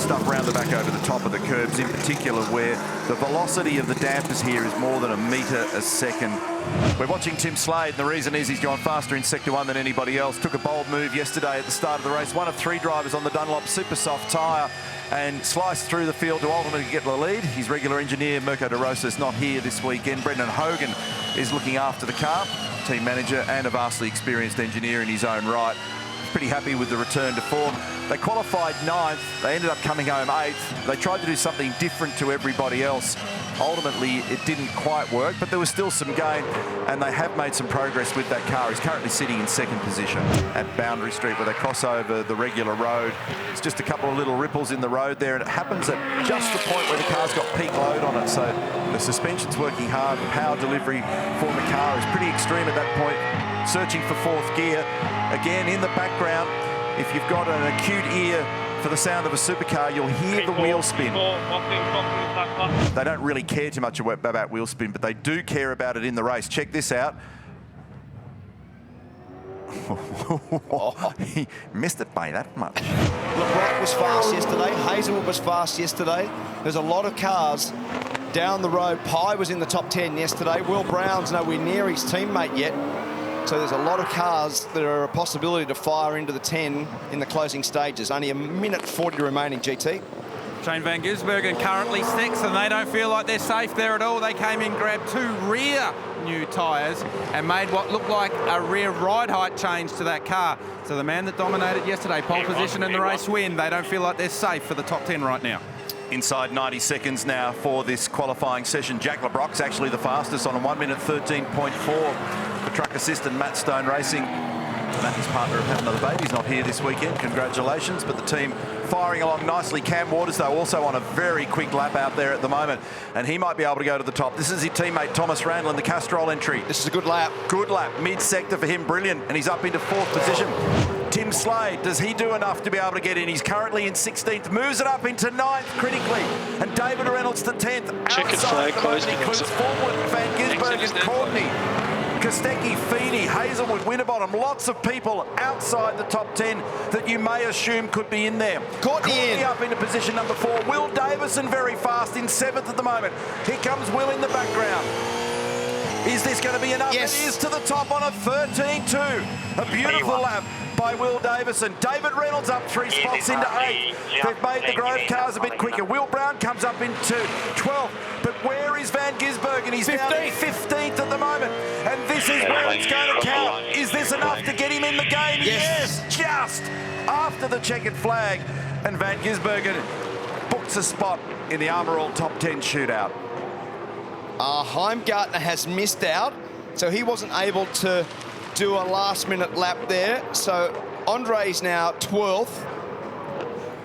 stuff around the back over the top of the curbs, in particular where the velocity of the dampers here is more than a metre a second. We're watching Tim Slade, and the reason is he's gone faster in Sector 1 than anybody else. Took a bold move yesterday at the start of the race. One of 3 drivers on the Dunlop Super Soft tyre and sliced through the field to ultimately get the lead. His regular engineer, Mirko de Rosa, is not here this weekend. Brendan Hogan is looking after the car, team manager and a vastly experienced engineer in his own right. Pretty happy with the return to form. They qualified 9th. They ended up coming home 8th. They tried to do something different to everybody else. Ultimately, it didn't quite work, but there was still some gain, and they have made some progress with that car. He's currently sitting in 2nd position at Boundary Street, where they cross over the regular road. It's just a couple of little ripples in the road there, and it happens at just the point where the car's got peak load on it, so the suspension's working hard. The power delivery for the car is pretty extreme at that point. Searching for 4th gear. Again, in the background, if you've got an acute ear for the sound of a supercar, you'll hear the wheel spin. They don't really care too much about wheel spin, but they do care about it in the race. Check this out. He missed it by that much. LeBrock was fast yesterday. Hazelwood was fast yesterday. There's a lot of cars down the road. Pye was in the top 10 yesterday. Will Brown's nowhere near his teammate yet. So there's a lot of cars that are a possibility to fire into the 10 in the closing stages. Only a minute 40 remaining, GT. Shane Van Gisbergen currently 6th, and they don't feel like they're safe there at all. They came in, grabbed 2 rear new tyres and made what looked like a rear ride height change to that car. So the man that dominated yesterday, pole position in the race win, they don't feel like they're safe for the top 10 right now. Inside 90 seconds now for this qualifying session. Jack LeBrock's actually the fastest on a 1 minute 13.4. The truck assistant, Matt Stone Racing. Matt, his partner, have had another baby. He's not here this weekend. Congratulations. But the team firing along nicely. Cam Waters, though, also on a very quick lap out there at the moment. And he might be able to go to the top. This is his teammate, Thomas Randall, in the Castrol entry. This is a good lap. Good lap. Mid-sector for him. Brilliant. And he's up into 4th position. Tim Slade, does he do enough to be able to get in? He's currently in 16th. Moves it up into 9th critically. And David Reynolds to 10th. Checkered flag closing. Includes forward Van Gisbergen and Courtney. Kostecki, Feeney, Hazelwood, Winterbottom, lots of people outside the top 10 that you may assume could be in there. Courtney up into position number 4. Will Davison very fast in 7th at the moment. Here comes Will in the background. Is this going to be enough? Yes. It is to the top on a 13.2. A beautiful lap by Will Davison. David Reynolds up 3 spots into 8th. They've made the Grove cars a bit quicker. Will Brown comes up into 12th. But where is Van Gisbergen? He's down in 15th at the moment. And this is where it's going to count. Is this enough to get him in the game? Yes, just after the checkered flag. And Van Gisbergen books a spot in the Armour All Top 10 shootout. Heimgartner has missed out, so he wasn't able to do a last-minute lap there. So Andre's now 12th,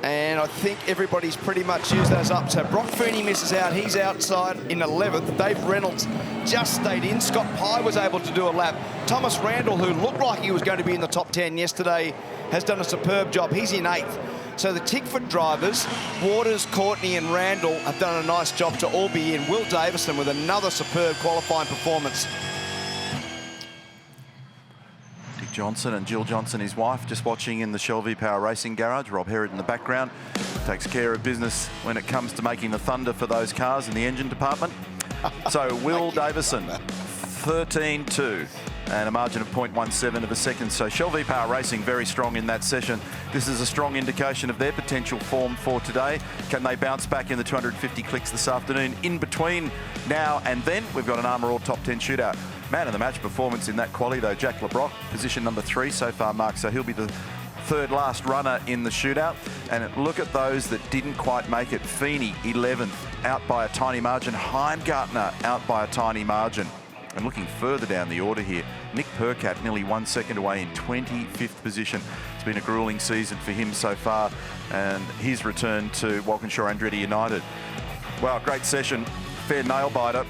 and I think everybody's pretty much used those up. So Brock Feeney misses out. He's outside in 11th. Dave Reynolds just stayed in. Scott Pye was able to do a lap. Thomas Randall, who looked like he was going to be in the top 10 yesterday, has done a superb job. He's in 8th. So the Tickford drivers, Waters, Courtney and Randall, have done a nice job to all be in. Will Davison with another superb qualifying performance. Dick Johnson and Jill Johnson, his wife, just watching in the Shell V-Power Racing Garage. Rob Herod in the background takes care of business when it comes to making the thunder for those cars in the engine department. So Will Davison, 13.2. and a margin of 0.17 of a second. So Shell V-Power Racing very strong in that session. This is a strong indication of their potential form for today. Can they bounce back in the 250 clicks this afternoon? In between now and then, we've got an Armour All Top 10 shootout. Man of the match performance in that quali though, Jack LeBrock, position number 3 so far, Mark. So he'll be the 3rd last runner in the shootout. And look at those that didn't quite make it. Feeney, 11th, out by a tiny margin. Heimgartner, out by a tiny margin. And looking further down the order here, Nick Percat nearly 1 second away in 25th position. It's been a grueling season for him so far, and his return to Walkinshaw Andretti United. Wow, great session, fair nail biter.